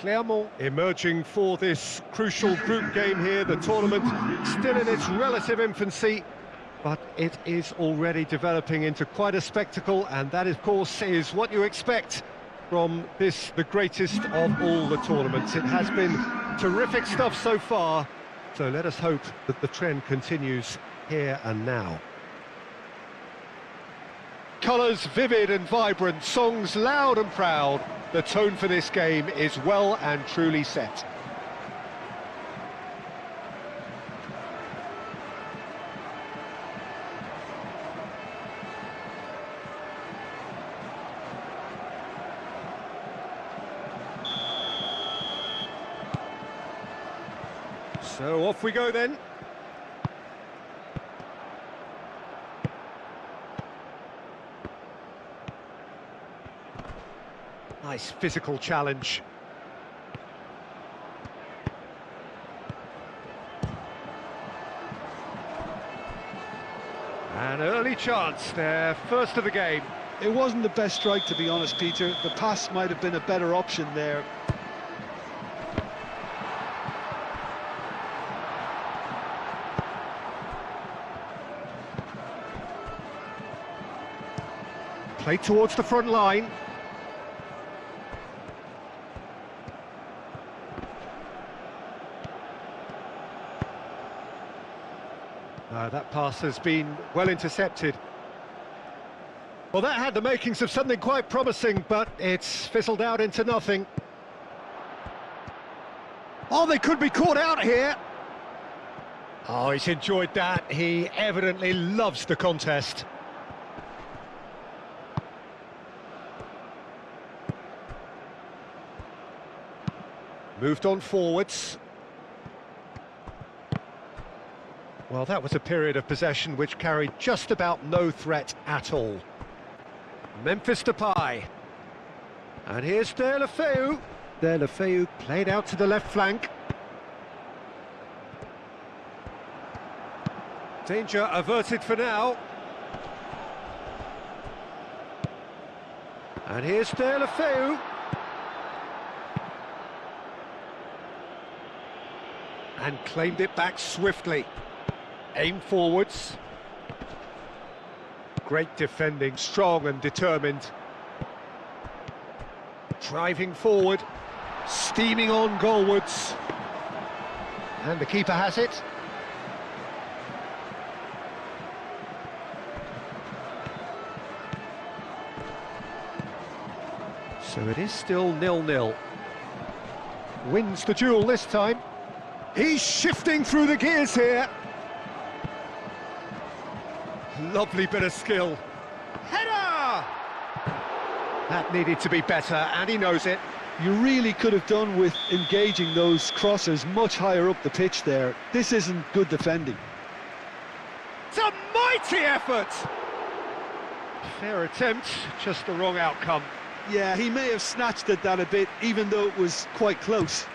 Clermont emerging for this crucial group game here. The tournament still in its relative infancy, but it is already developing into quite a spectacle, and that, of course, is what you expect from this, the greatest of all the tournaments. It has been terrific stuff so far, so let us hope that the trend continues here and now. Colours vivid and vibrant, songs loud and proud. The tone for this game is well and truly set. So off we go then. Nice physical challenge. An early chance there, first of the game. It wasn't the best strike, to be honest, Peter. The pass might have been a better option there. Played towards the front line. That pass has been well intercepted. Well, that had the makings of something quite promising, but it's fizzled out into nothing. Oh, they could be caught out here. Oh, he's enjoyed that. He evidently loves the contest. Moved on forwards. Well, that was a period of possession which carried just about no threat at all. Memphis Depay. And here's Deulofeu. Deulofeu played out to the left flank. Danger averted for now. And here's Deulofeu. And claimed it back swiftly. Aim forwards. Great defending, strong and determined. Driving forward, steaming on goalwards. And the keeper has it. So it is still 0-0. Wins the duel this time. He's shifting through the gears here. Lovely bit of skill. Header! That needed to be better, and he knows it. You really could have done with engaging those crossers much higher up the pitch there. This isn't good defending. It's a mighty effort! Fair attempt, just the wrong outcome. Yeah, he may have snatched at that a bit, even though it was quite close.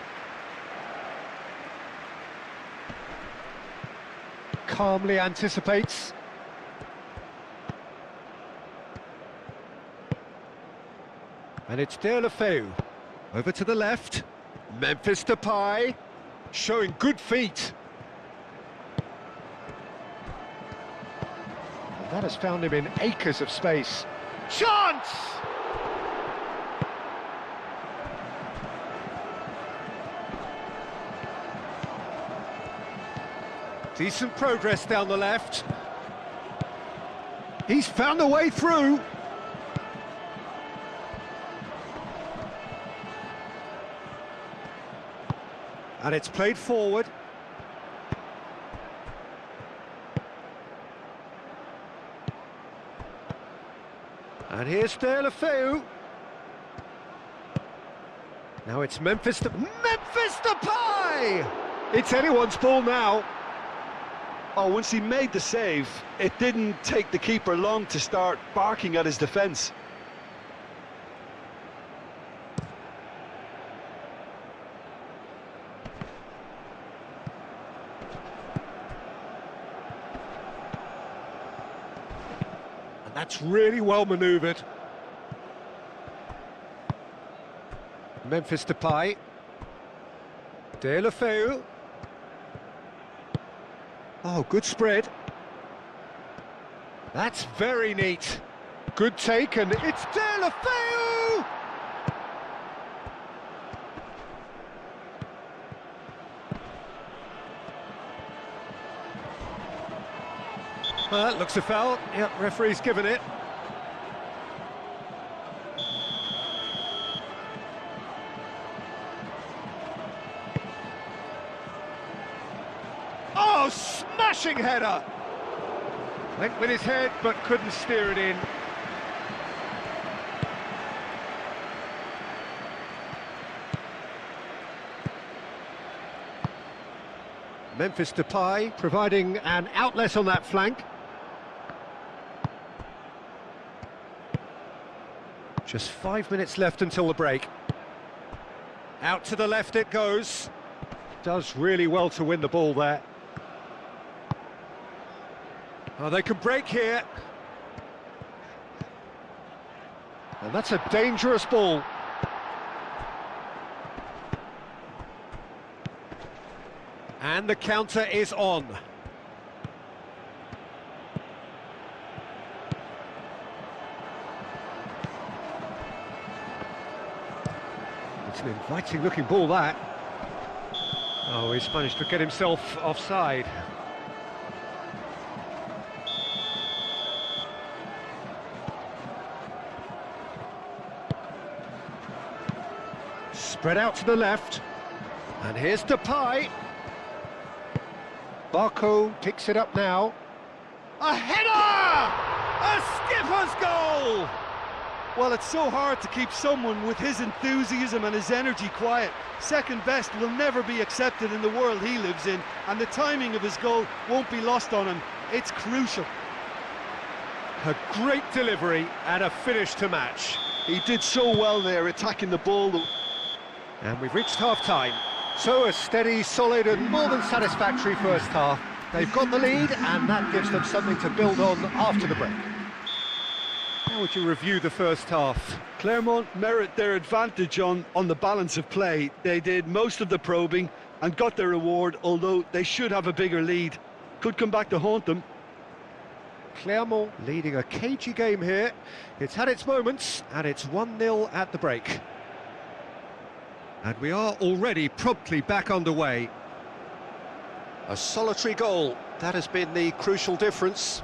Calmly anticipates. And it's Deulofeu. Over to the left. Memphis Depay. Showing good feet. And that has found him in acres of space. Chance! Decent progress down the left. He's found a way through. And it's played forward. And here's Deulofeu. Now it's Memphis Depay! It's anyone's ball now. Oh, once he made the save, it didn't take the keeper long to start barking at his defence. And that's really well manoeuvred. Memphis Depay. Deulofeu. Oh, good spread. That's very neat. Good take, and it's Deulofeu! Well, that looks a foul. Yep, referee's given it. Oh, smashing header! Went with his head, but couldn't steer it in. Memphis Depay providing an outlet on that flank. Just 5 minutes left until the break. Out to the left it goes. Does really well to win the ball there. Oh, they can break here. And that's a dangerous ball. And the counter is on. It's an inviting looking ball, that. Oh, he's managed to get himself offside. Spread out to the left. And here's Depay. Barco picks it up now. A header! A skipper's goal! Well, it's so hard to keep someone with his enthusiasm and his energy quiet. Second best will never be accepted in the world he lives in, and the timing of his goal won't be lost on him. It's crucial. A great delivery and a finish to match. He did so well there, attacking the ball. And we've reached half-time. So a steady, solid and more than satisfactory first half. They've got the lead and that gives them something to build on after the break. How would you review the first half? Clermont merit their advantage on the balance of play. They did most of the probing and got their reward, although they should have a bigger lead. Could come back to haunt them. Clermont leading a cagey game here. It's had its moments and it's 1-0 at the break. And we are already promptly back underway. A solitary goal, that has been the crucial difference.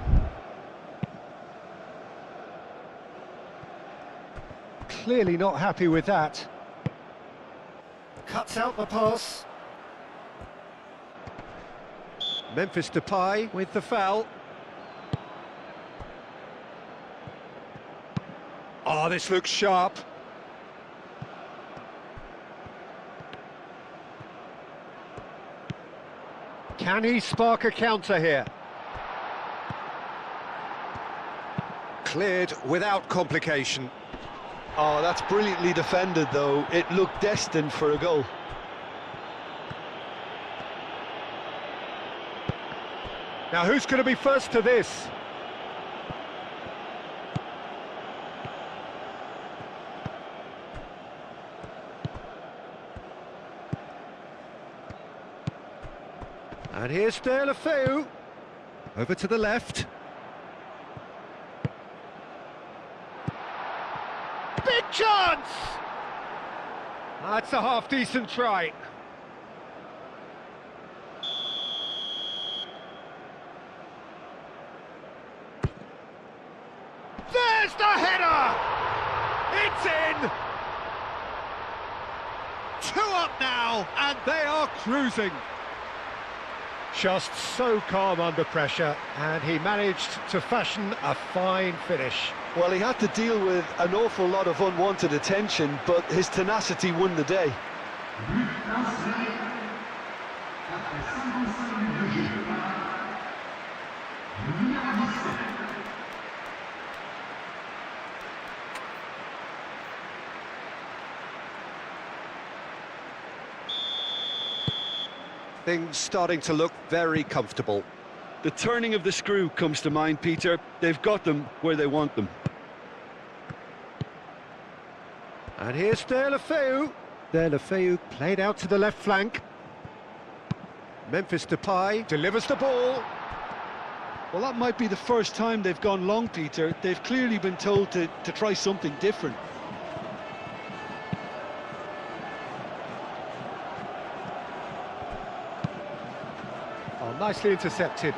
Clearly not happy with that. Cuts out the pass. Memphis Depay with the foul. Oh, this looks sharp. Can he spark a counter here? Cleared without complication. Oh, that's brilliantly defended, though. It looked destined for a goal. Now, who's going to be first to this? And here's Deulofeu. Over to the left. Big chance! That's a half-decent try. There's the header! It's in! 2 up now, and they are cruising. Just so calm under pressure, and he managed to fashion a fine finish. Well, he had to deal with an awful lot of unwanted attention, but his tenacity won the day. Things starting to look very comfortable. The turning of the screw comes to mind, Peter. They've got them where they want them. And here's Deulofeu. Deulofeu played out to the left flank. Memphis Depay delivers the ball. Well, that might be the first time they've gone long, Peter. They've clearly been told to try something different. Oh, nicely intercepted.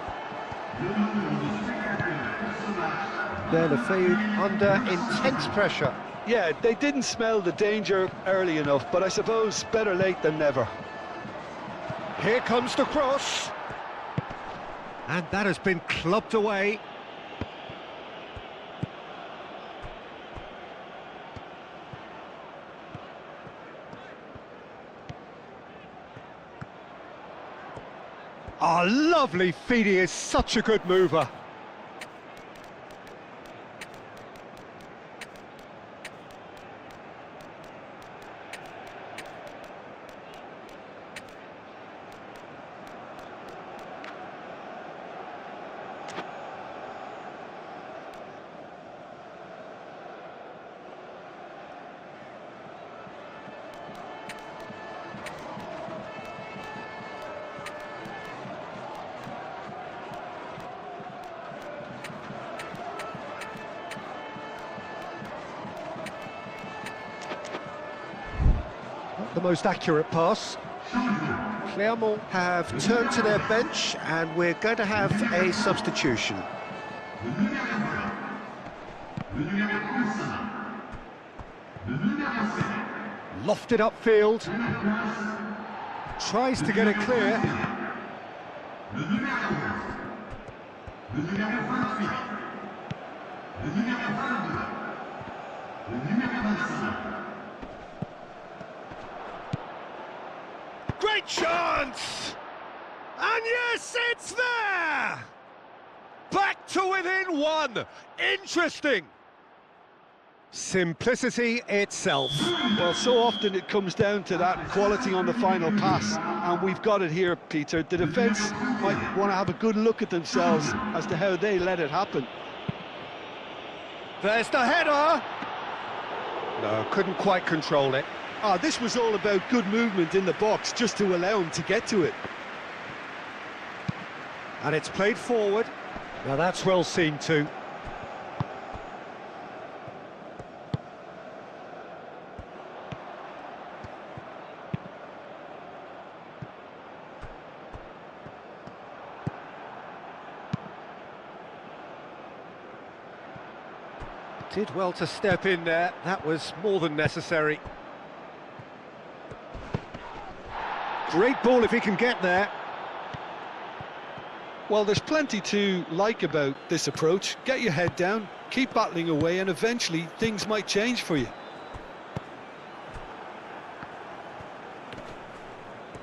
Deulofeu under intense pressure. Yeah, they didn't smell the danger early enough, but I suppose better late than never. Here comes the cross. And that has been clubbed away. Oh, lovely feed. He is such a good mover. The most accurate pass. Clermont have turned to their bench and we're going to have a substitution. Lofted upfield. Tries to get it clear. Great chance! And yes, it's there! Back to within one! Interesting! Simplicity itself. Well, so often it comes down to that quality on the final pass, and we've got it here, Peter. The defence might want to have a good look at themselves as to how they let it happen. There's the header! No, couldn't quite control it. This was all about good movement in the box, just to allow him to get to it. And it's played forward. Now that's well seen too. Did well to step in there. That was more than necessary. Great ball if he can get there. Well, there's plenty to like about this approach. Get your head down, keep battling away, and eventually things might change for you.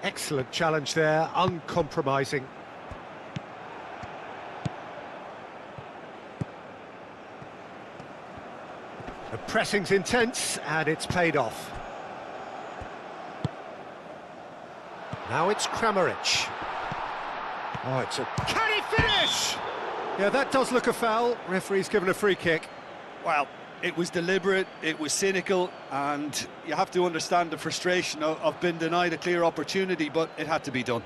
Excellent challenge there, uncompromising. The pressing's intense, and it's paid off. Now it's Kramaric. Oh, it's a... Can he finish? Yeah, that does look a foul. Referee's given a free kick. Well, it was deliberate, it was cynical, and you have to understand the frustration of being denied a clear opportunity, but it had to be done.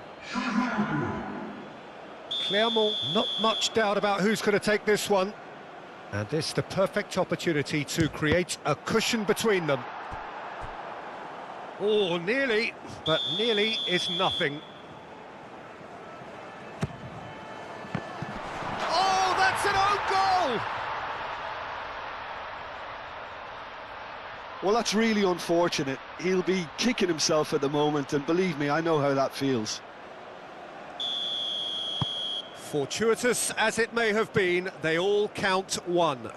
Clermont, not much doubt about who's going to take this one. And this is the perfect opportunity to create a cushion between them. Oh, nearly, but nearly is nothing. Oh, that's an own goal! Well, that's really unfortunate. He'll be kicking himself at the moment, and believe me, I know how that feels. Fortuitous as it may have been, they all count one.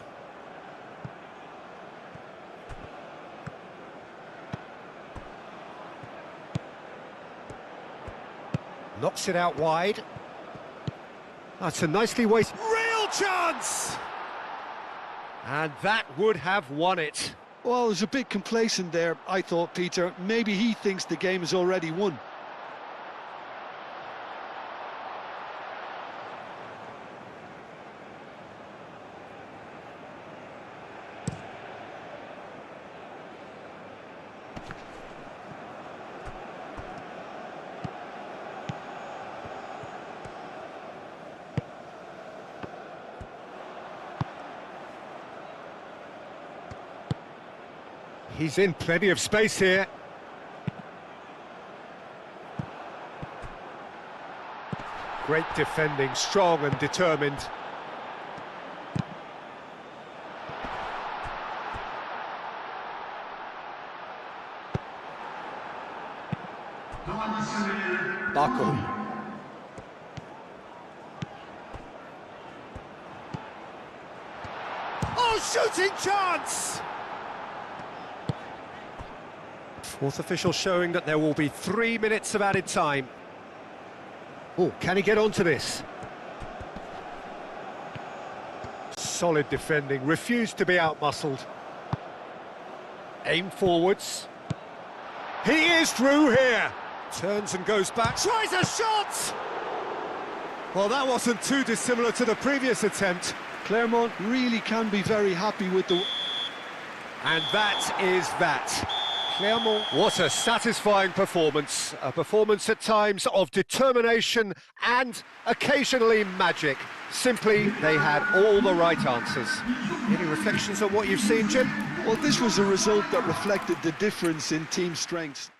Knocks it out wide. That's a nicely wasted... Real chance! And that would have won it. Well, there's a bit complacent there, I thought, Peter. Maybe he thinks the game is already won. He's in plenty of space here. Great defending, strong and determined. Baku. Oh, shooting chance! Fourth official showing that there will be 3 minutes of added time. Oh, can he get onto this? Solid defending, refused to be outmuscled. Aim forwards. He is through here! Turns and goes back, tries a shot! Well, that wasn't too dissimilar to the previous attempt. Clermont really can be very happy with the... And that is that. Clermont, what a satisfying performance. A performance at times of determination and occasionally magic. Simply, they had all the right answers. Any reflections on what you've seen, Jim? Well, this was a result that reflected the difference in team strengths.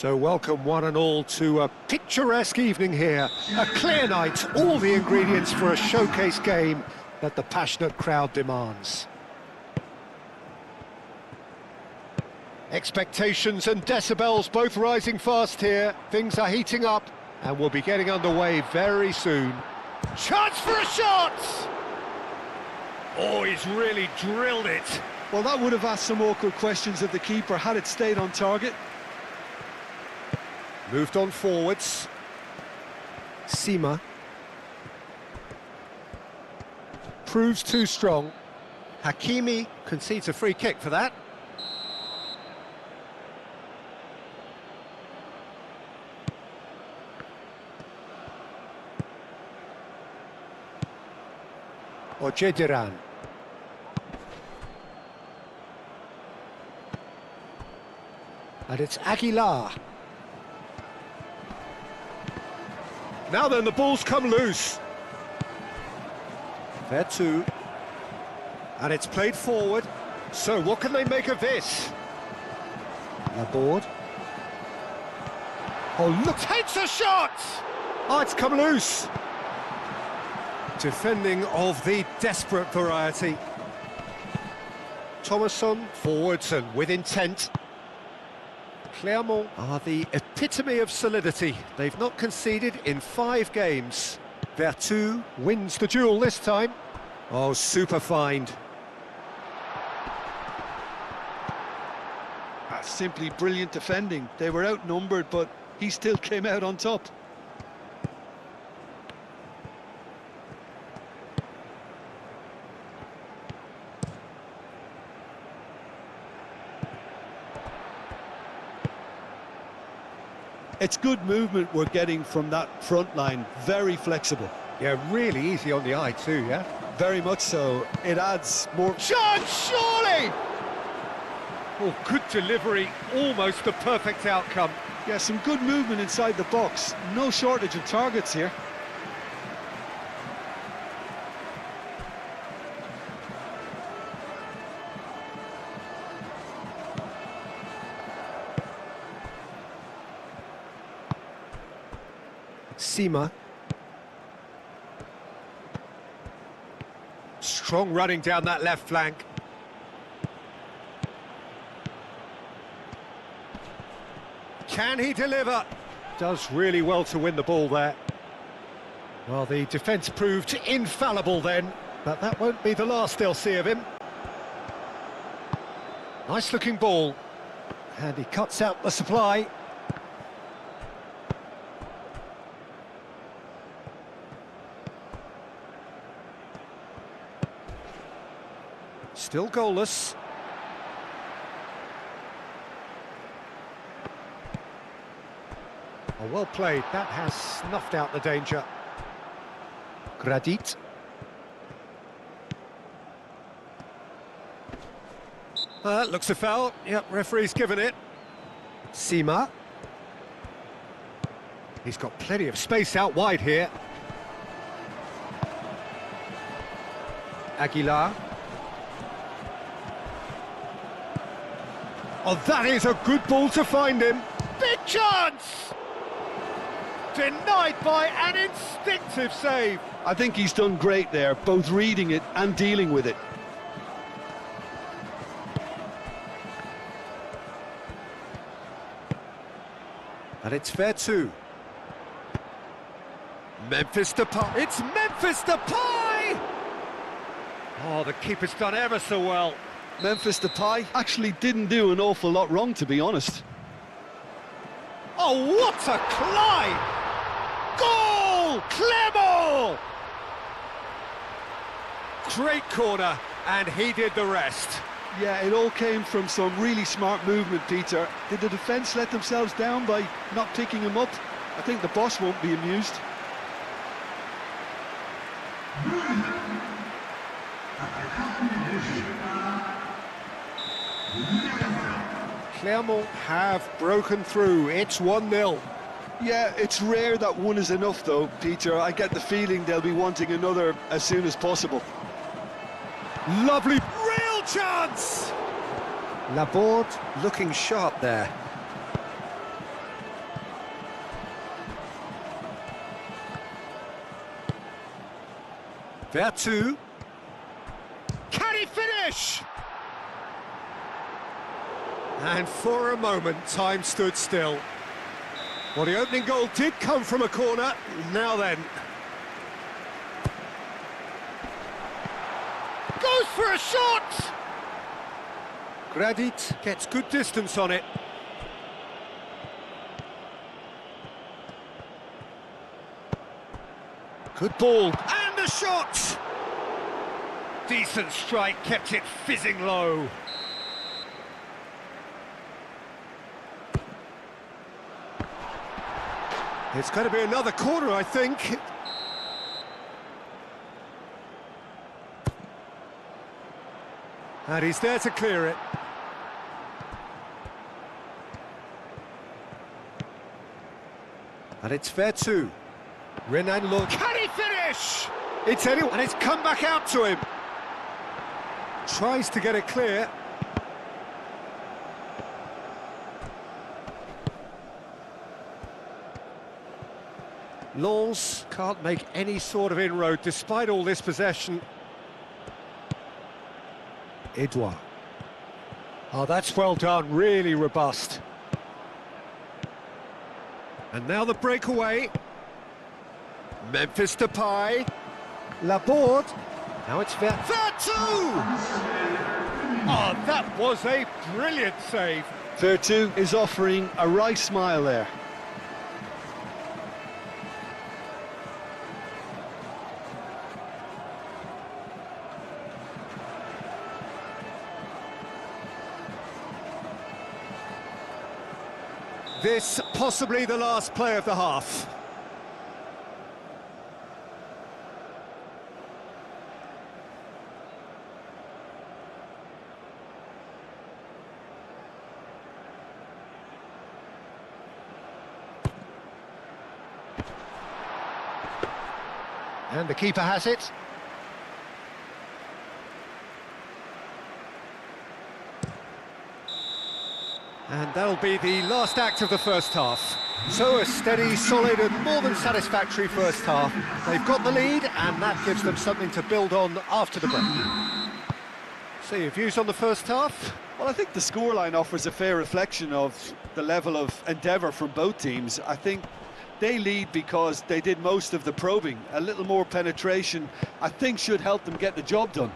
So welcome one and all to a picturesque evening here. A clear night, all the ingredients for a showcase game that the passionate crowd demands. Expectations and decibels both rising fast here. Things are heating up and we'll be getting underway very soon. Chance for a shot! Oh, he's really drilled it. Well, that would have asked some awkward questions of the keeper had it stayed on target. Moved on forwards. Sima. Proves too strong. Hakimi concedes a free kick for that. Ojediran. And it's Aguilar. Now then, the ball's come loose. There too. And it's played forward. So what can they make of this? Aboard. Oh, look, takes a shot! Oh, it's come loose. Defending of the desperate variety. Thomasson forwards and with intent. Clermont are the epitome of solidity. They've not conceded in 5 games. Vertu wins the duel this time. Oh, super find. Simply brilliant defending. They were outnumbered, but he still came out on top. It's good movement we're getting from that front line. Very flexible. Yeah, really easy on the eye too, yeah? Very much so. It adds more... Chance, surely! Oh, good delivery, almost the perfect outcome. Yeah, some good movement inside the box. No shortage of targets here. Sima. Strong running down that left flank. Can he deliver? Does really well to win the ball there. Well, the defence proved infallible then, but that won't be the last they'll see of him. Nice looking ball. And he cuts out the supply. Still goalless. Oh, well played. That has snuffed out the danger. Gradit. That looks a foul. Yep, referee's given it. Sima. He's got plenty of space out wide here. Aguilar. Oh, that is a good ball to find him. Big chance! Denied by an instinctive save. I think he's done great there, both reading it and dealing with it. And it's Vertu. Memphis Depay. It's Memphis Depay! Oh, the keeper's done ever so well. Memphis Depay actually didn't do an awful lot wrong, to be honest. Oh, what a climb! Goal! Clermont! Great corner, and he did the rest. Yeah, it all came from some really smart movement, Peter. Did the defence let themselves down by not picking him up? I think the boss won't be amused. Clermont have broken through. It's 1-0. Yeah, it's rare that one is enough, though, Peter. I get the feeling they'll be wanting another as soon as possible. Lovely, real chance! Laborde looking sharp there. Vertu. Can he finish? And for a moment, time stood still. Well, the opening goal did come from a corner. Now then. Goes for a shot! Gradit gets good distance on it. Good ball. And the shot! Decent strike, kept it fizzing low. It's going to be another corner, I think. And he's there to clear it. And it's Vertu. Renan look. Can he finish? It's anyone, and it's come back out to him. Tries to get it clear. Lens can't make any sort of inroad despite all this possession. Edouard. Oh, that's well done, really robust. And now the breakaway. Memphis Depay. Laborde. Now it's Vertu! Oh, that was a brilliant save. Vertu is offering a wry smile there. This possibly the last play of the half. And the keeper has it. And that'll be the last act of the first half. So a steady, solid and more than satisfactory first half. They've got the lead and that gives them something to build on after the break. So your views on the first half? Well, I think the scoreline offers a fair reflection of the level of endeavour from both teams. I think they lead because they did most of the probing. A little more penetration, I think, should help them get the job done.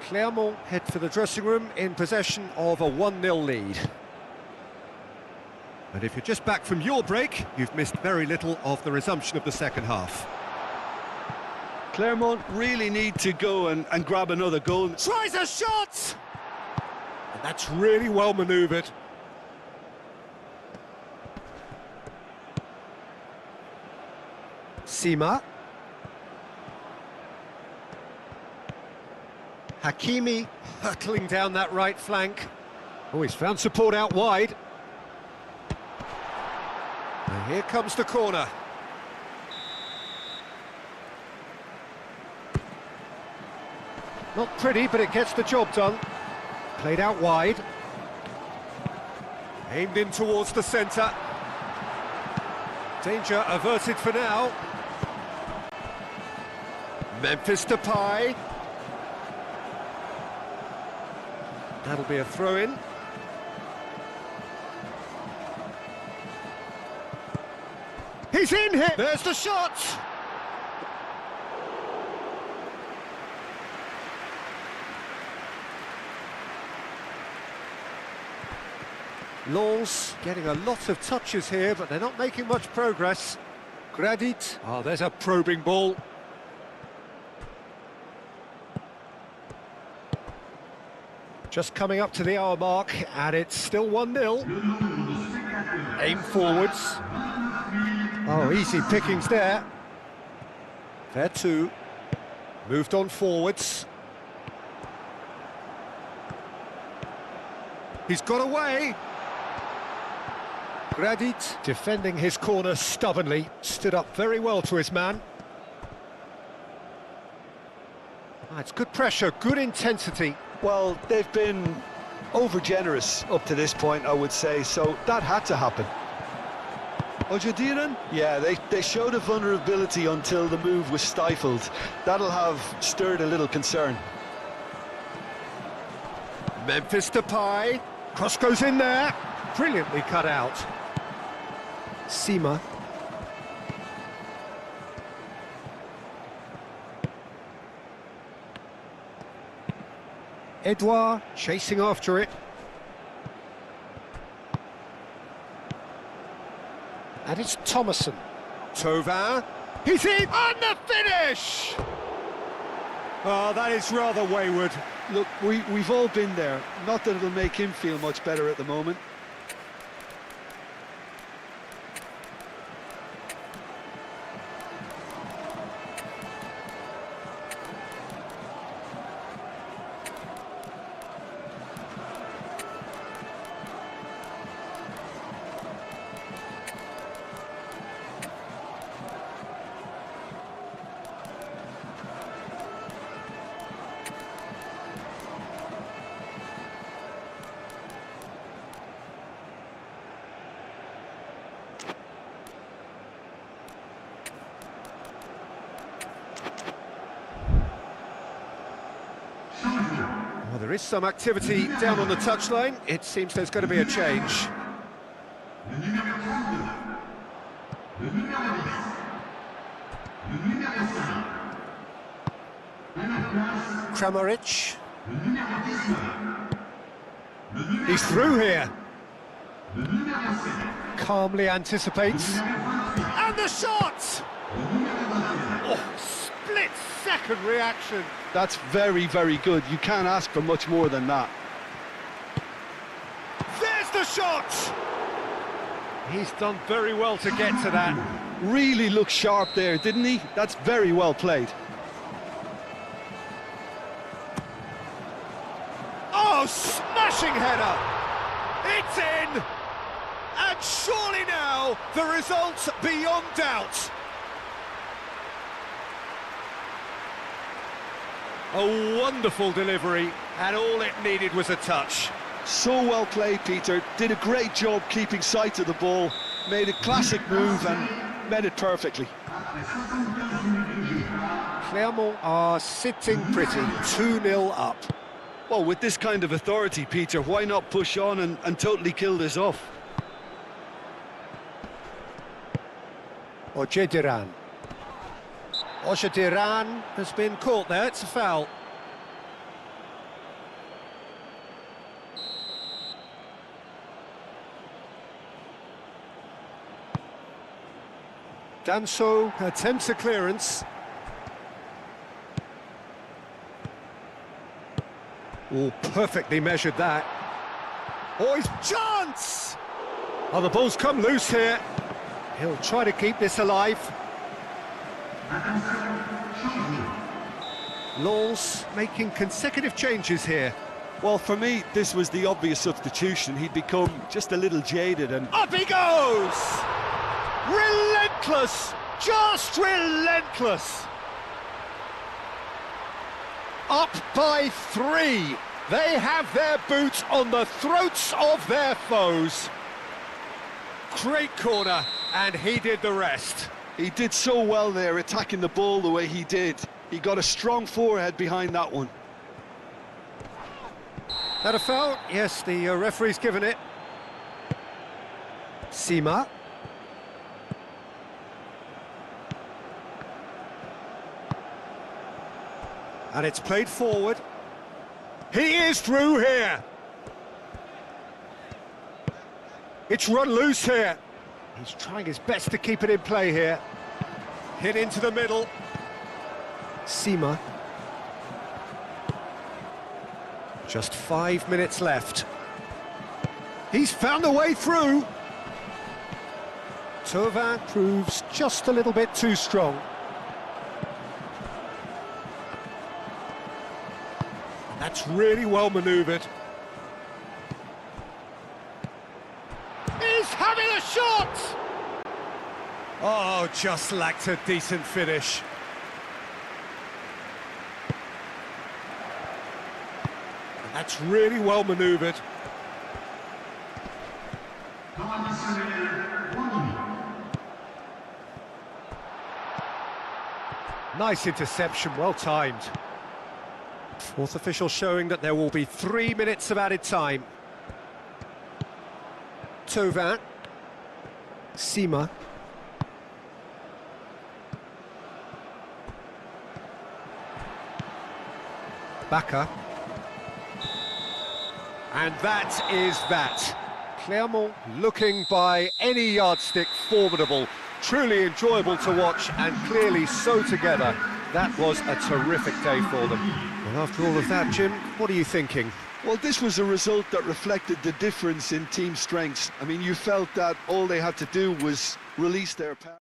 Clermont head for the dressing room in possession of a 1-0 lead. And if you're just back from your break, you've missed very little of the resumption of the second half. Clermont really need to go and grab another goal. Tries a shot! And that's really well manoeuvred. Sima. Hakimi hurtling down that right flank. Oh, he's found support out wide. And here comes the corner. Not pretty, but it gets the job done. Played out wide. Aimed in towards the centre. Danger averted for now. Memphis Depay. That'll be a throw-in. He's in here! There's the shot! Lens getting a lot of touches here, but they're not making much progress. Gradit. Oh, there's a probing ball. Just coming up to the hour mark, and it's still 1-0. Aim forwards. Oh, easy pickings there. Vertu. Moved on forwards. He's got away. Gradit defending his corner stubbornly. Stood up very well to his man. It's good pressure, good intensity. Well, they've been over-generous up to this point, I would say, so that had to happen. Ojediran? Yeah, they showed a vulnerability until the move was stifled. That'll have stirred a little concern. Memphis Depay. Cross goes in there. Brilliantly cut out. Sima. Edouard chasing after it. And it's Thomason. Thauvin. He's in! On the finish! Oh, that is rather wayward. Look, we've all been there. Not that it'll make him feel much better at the moment. There is some activity down on the touchline. It seems there's going to be a change. Kramaric. He's through here. Calmly anticipates. And the shot! Oh, split-second reaction. That's very, very good. You can't ask for much more than that. There's the shot! He's done very well to get to that. Really looked sharp there, didn't he? That's very well played. Oh, smashing header! It's in! And surely now, the result's beyond doubt. A wonderful delivery, and all it needed was a touch. So well played, Peter. Did a great job keeping sight of the ball, made a classic move and met it perfectly. Clermont are sitting pretty, 2-0 up. Well, with this kind of authority, Peter, why not push on and totally kill this off? Ojediran. Ojediran has been caught there, it's a foul. Danso attempts a clearance. Oh, perfectly measured that. Oh, his chance! Oh, the ball's come loose here. He'll try to keep this alive. Lens making consecutive changes here. Well, for me, this was the obvious substitution. He'd become just a little jaded and... Up he goes! Relentless! Just relentless! Up by 3. They have their boot on the throats of their foes. Great corner, and he did the rest. He did so well there, attacking the ball the way he did. He got a strong forehead behind that one. That a foul? Yes, the referee's given it. Sima. And it's played forward. He is through here. It's run loose here. He's trying his best to keep it in play here. Hit into the middle. Sima. Just 5 minutes left. He's found a way through. Thauvin proves just a little bit too strong. That's really well manoeuvred. He's having a shot! Oh, just lacked a decent finish. And that's really well manoeuvred. Nice interception, well timed. Fourth official showing that there will be 3 minutes of added time. Thauvin. Sima. Baka. And that is that. Clermont looking by any yardstick formidable. Truly enjoyable to watch and clearly so together. That was a terrific day for them. Well, after all of that, Jim, what are you thinking? Well, this was a result that reflected the difference in team strengths. I mean, you felt that all they had to do was release their power.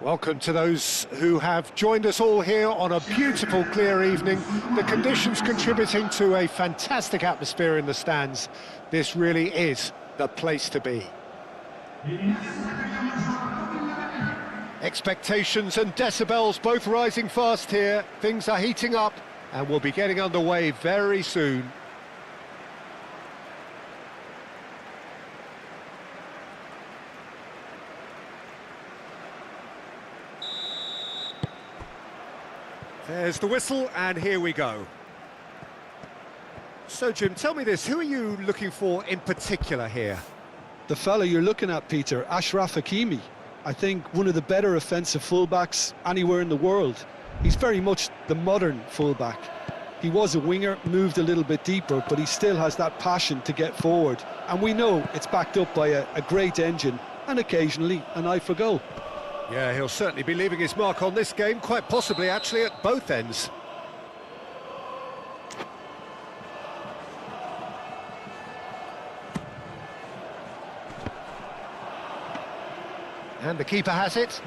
Welcome to those who have joined us all here on a beautiful, clear evening. The conditions contributing to a fantastic atmosphere in the stands. This really is the place to be. Expectations and decibels both rising fast here. Things are heating up and we'll be getting underway very soon. There's the whistle, and here we go. So, Jim, tell me this, who are you looking for in particular here? The fella you're looking at, Peter, Ashraf Hakimi. I think one of the better offensive fullbacks anywhere in the world. He's very much the modern fullback. He was a winger, moved a little bit deeper, but he still has that passion to get forward. And we know it's backed up by a great engine, and occasionally an eye for goal. Yeah, he'll certainly be leaving his mark on this game, quite possibly actually at both ends. And the keeper has it.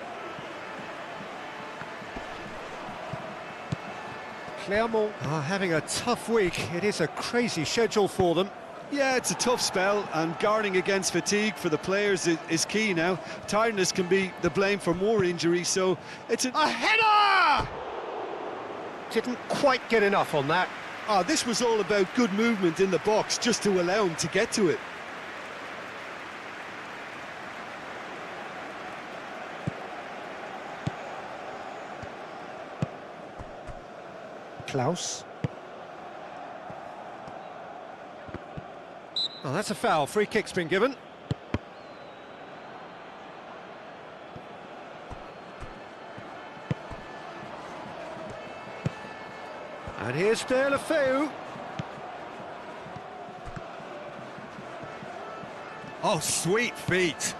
Clermont are having a tough week. It is a crazy schedule for them. Yeah, it's a tough spell, and guarding against fatigue for the players is key now. Tiredness can be the blame for more injuries, so it's a header! Didn't quite get enough on that. This was all about good movement in the box, just to allow him to get to it. Klaus. Oh, that's a foul. Free kick's been given. And here's De La Feu. Oh, sweet feet.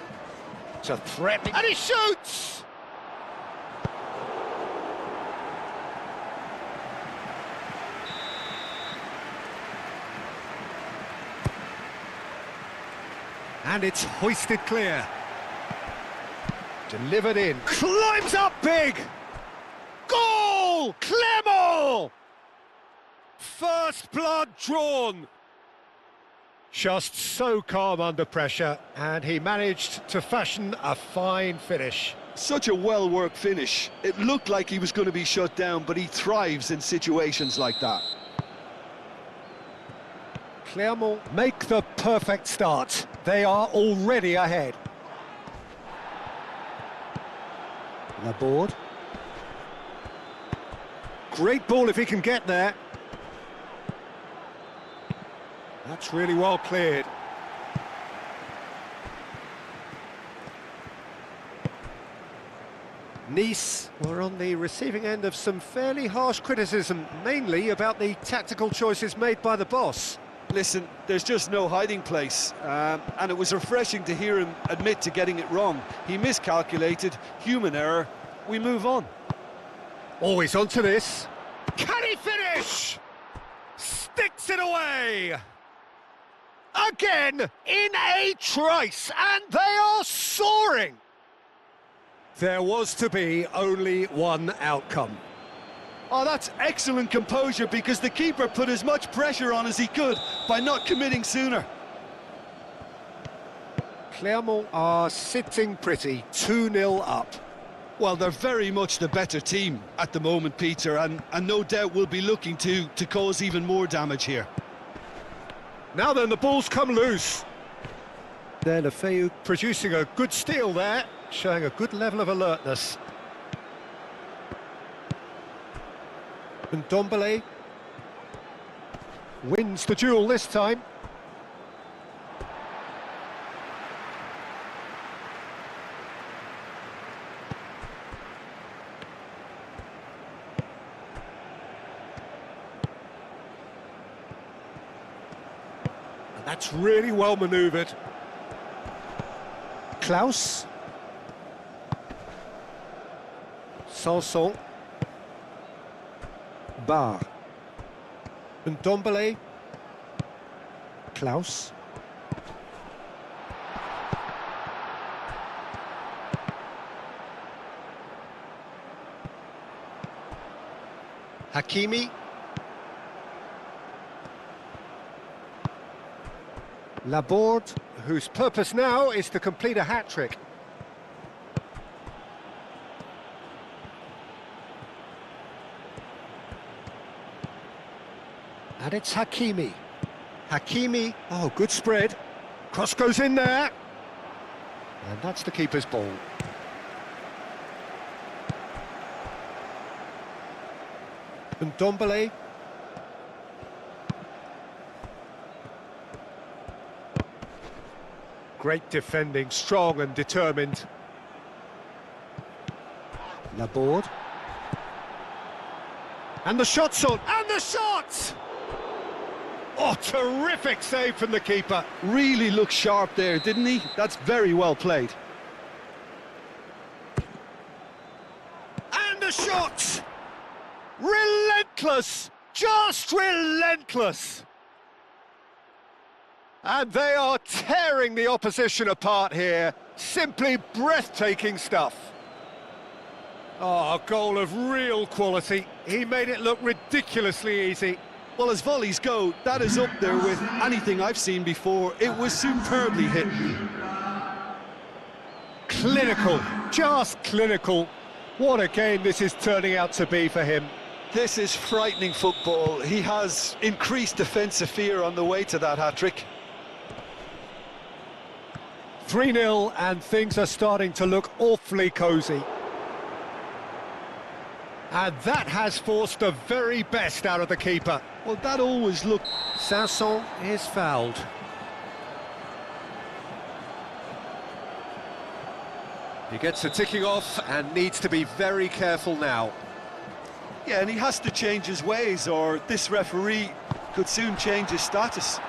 It's a threatening... And he shoots! And it's hoisted clear. Delivered in. Climbs up big! Goal! Clermont! First blood drawn. Just so calm under pressure, and he managed to fashion a fine finish. Such a well-worked finish. It looked like he was going to be shut down, but he thrives in situations like that. Clermont make the perfect start. They are already ahead. Laborde. Great ball if he can get there. That's really well cleared. Nice were on the receiving end of some fairly harsh criticism, mainly about the tactical choices made by the boss. Listen, there's just no hiding place, and it was refreshing to hear him admit to getting it wrong. He miscalculated, human error, we move on. Always onto this. Can he finish? Sticks it away! Again, in a trice, and they are soaring! There was to be only one outcome. Oh, that's excellent composure, because the keeper put as much pressure on as he could by not committing sooner. Clermont are sitting pretty, 2-0 up. Well, they're very much the better team at the moment, Peter, and no doubt will be looking to cause even more damage here. Now then, the ball's come loose. De La Feu producing a good steal there, showing a good level of alertness. And Ndombele wins the duel this time. And that's really well manoeuvred. Klaus. Sanson. Bar. Ndombele. Klaus. Hakimi. Laborde, whose purpose now is to complete a hat-trick. And it's Hakimi. Hakimi, oh, good spread. Cross goes in there. And that's the keeper's ball. And Ndombele. Great defending, strong and determined. Laborde. And the shot's on, and the shot! Oh, terrific save from the keeper. Really looked sharp there, didn't he? That's very well played. And the shot! Relentless! Just relentless! And they are tearing the opposition apart here. Simply breathtaking stuff. Oh, a goal of real quality. He made it look ridiculously easy. Well, as volleys go, that is up there with anything I've seen before. It was superbly hit. Clinical, just clinical. What a game this is turning out to be for him. This is frightening football. He has increased defensive fear on the way to that hat-trick. 3-0 and things are starting to look awfully cosy. And that has forced the very best out of the keeper. Well, that always looked... Sanson is fouled. He gets the ticking off and needs to be very careful now. Yeah, and he has to change his ways, or this referee could soon change his status.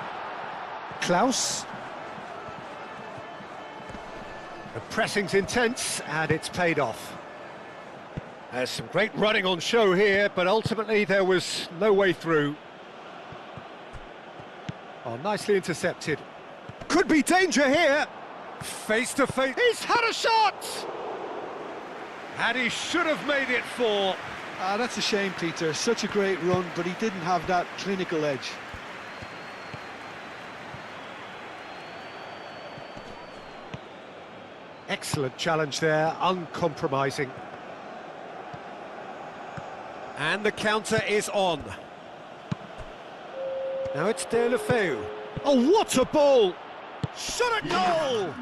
Klaus. The pressing's intense, and it's paid off. There's some great running on show here, but ultimately there was no way through. Oh, nicely intercepted. Could be danger here. Face to face. He's had a shot! And he should have made it 4. Ah, that's a shame, Peter. Such a great run, but he didn't have that clinical edge. Excellent challenge there, uncompromising. And the counter is on. Now it's De La Feu. Oh, what a ball! Shot a goal!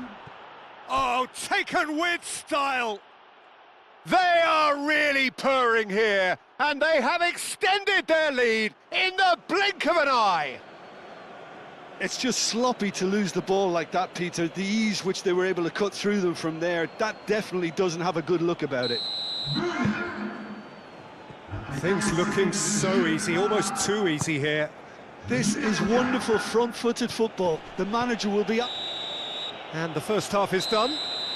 Oh, taken with style! They are really purring here, and they have extended their lead in the blink of an eye. It's just sloppy to lose the ball like that, Peter. The ease which they were able to cut through them from there, that definitely doesn't have a good look about it. Things looking so easy, almost too easy here. This is wonderful front-footed football. The manager will be up. And the first half is done.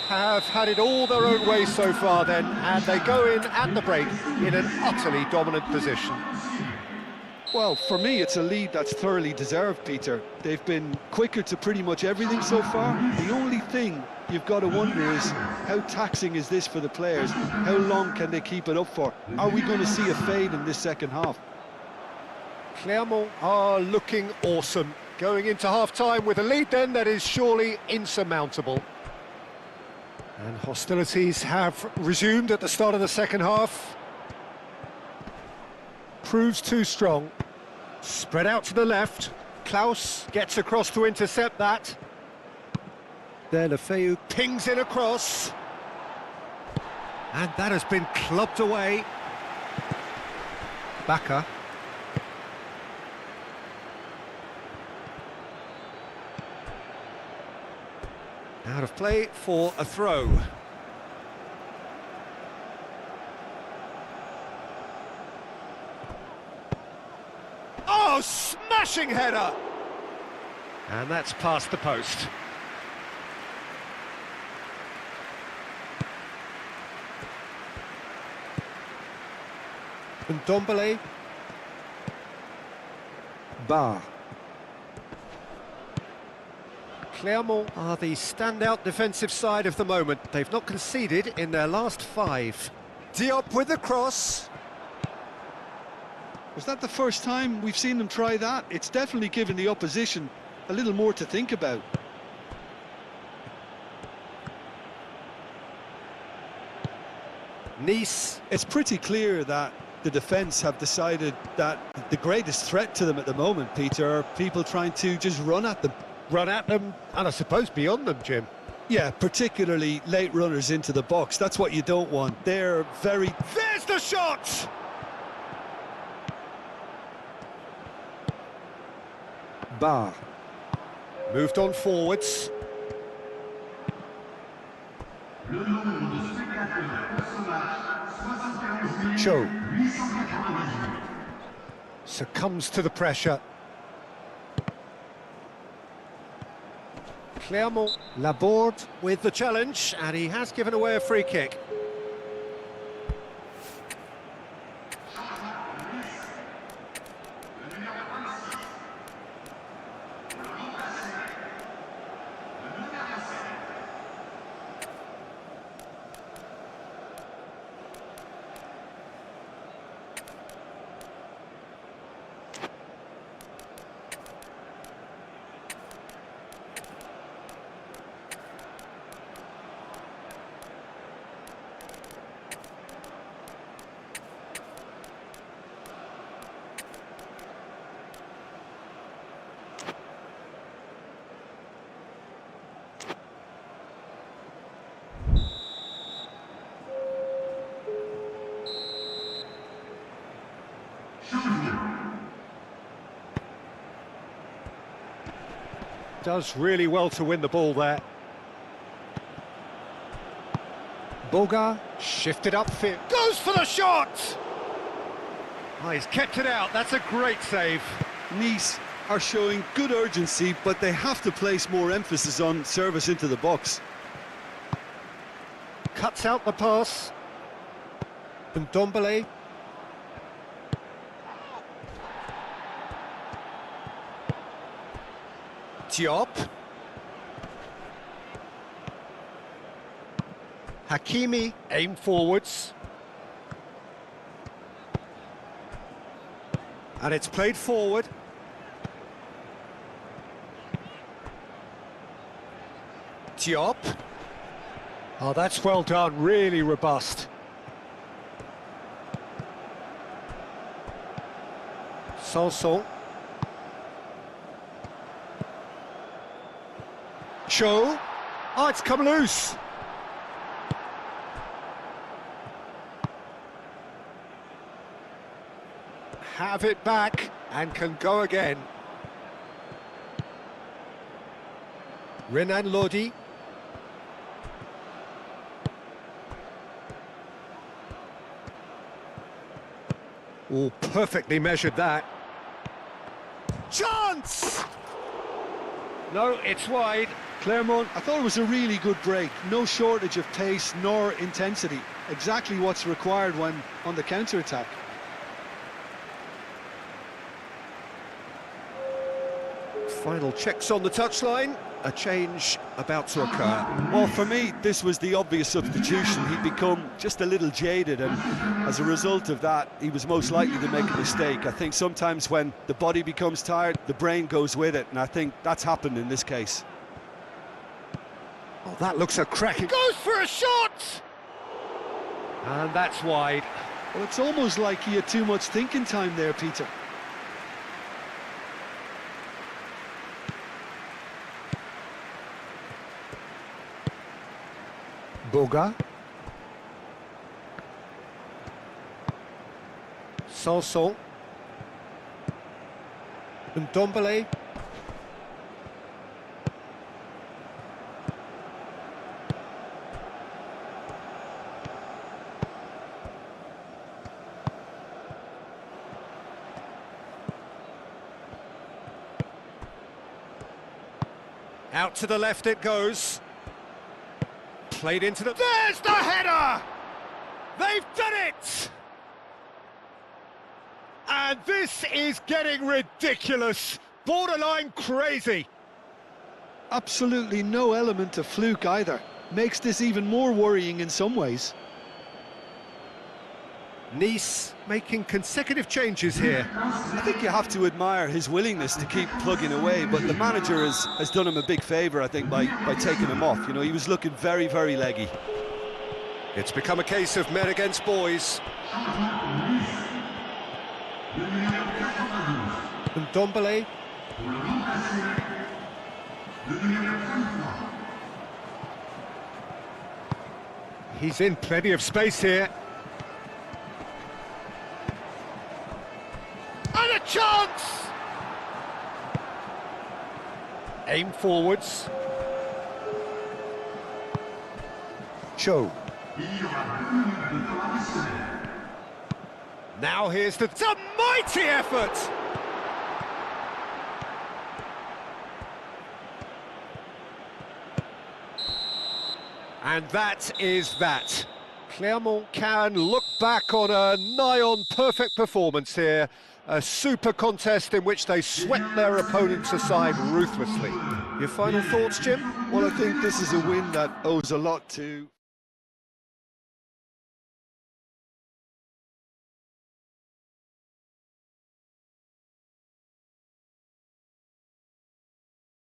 Have had it all their own way so far then, and they go in at the break in an utterly dominant position. Well, for me, it's a lead that's thoroughly deserved, Peter. They've been quicker to pretty much everything so far. The only thing you've got to wonder is, how taxing is this for the players? How long can they keep it up for? Are we going to see a fade in this second half? Clermont are looking awesome. Going into half-time with a lead then that is surely insurmountable. And hostilities have resumed at the start of the second half. Proves too strong. Spread out to the left. Klaus gets across to intercept that. There, De La Feu pings in across. And that has been clubbed away. Bakker. Out of play for a throw. Oh, smashing header! And that's past the post. And Ndombele. Bar. Clermont are the standout defensive side of the moment. They've not conceded in their last 5. Diop with the cross. Was that the first time we've seen them try that? It's definitely given the opposition a little more to think about. Nice. It's pretty clear that the defence have decided that the greatest threat to them at the moment, Peter, are people trying to just run at them. Run at them, and I suppose beyond them, Jim. Yeah, particularly late runners into the box. That's what you don't want. They're very... There's the shot! Bar. Moved on forwards. Cho succumbs to the pressure. Clermont, Laborde with the challenge, and he has given away a free kick. Does really well to win the ball there. Boga shifted upfield. Goes for the shot! Oh, he's kept it out. That's a great save. Nice are showing good urgency, but they have to place more emphasis on service into the box. Cuts out the pass. Ndombele. Diop. Hakimi aim forwards. And it's played forward. Diop. Oh, that's well done, really robust. Sanson. Cho. Oh, it's come loose. Have it back and can go again. Renan Lodi. Oh, perfectly measured that. Chance! No, it's wide. Clermont, I thought it was a really good break. No shortage of pace nor intensity. Exactly what's required when on the counter-attack. Final checks on the touchline. A change about to occur. Well, for me, this was the obvious substitution. He'd become just a little jaded, and as a result of that, he was most likely to make a mistake. I think sometimes when the body becomes tired, the brain goes with it, and I think that's happened in this case. Oh, that looks a cracking... Goes for a shot! And that's wide. Well, it's almost like he had too much thinking time there, Peter. Boga. Sanson. Ndombele. Out to the left it goes. Played into the... There's the header! They've done it! And this is getting ridiculous. Borderline crazy. Absolutely no element of fluke either. Makes this even more worrying in some ways. Nice making consecutive changes here. I think you have to admire his willingness to keep plugging away, but the manager has done him a big favour, I think, by taking him off. You know, he was looking very, very leggy. It's become a case of men against boys. And Ndombele. He's in plenty of space here. And a chance! Aim forwards. Cho. Now here's it's a mighty effort! And that is that. Clermont can look back on a nigh-on perfect performance here. A super contest in which they swept their opponents aside ruthlessly. Your final thoughts, Jim? Well, I think this is a win that owes a lot to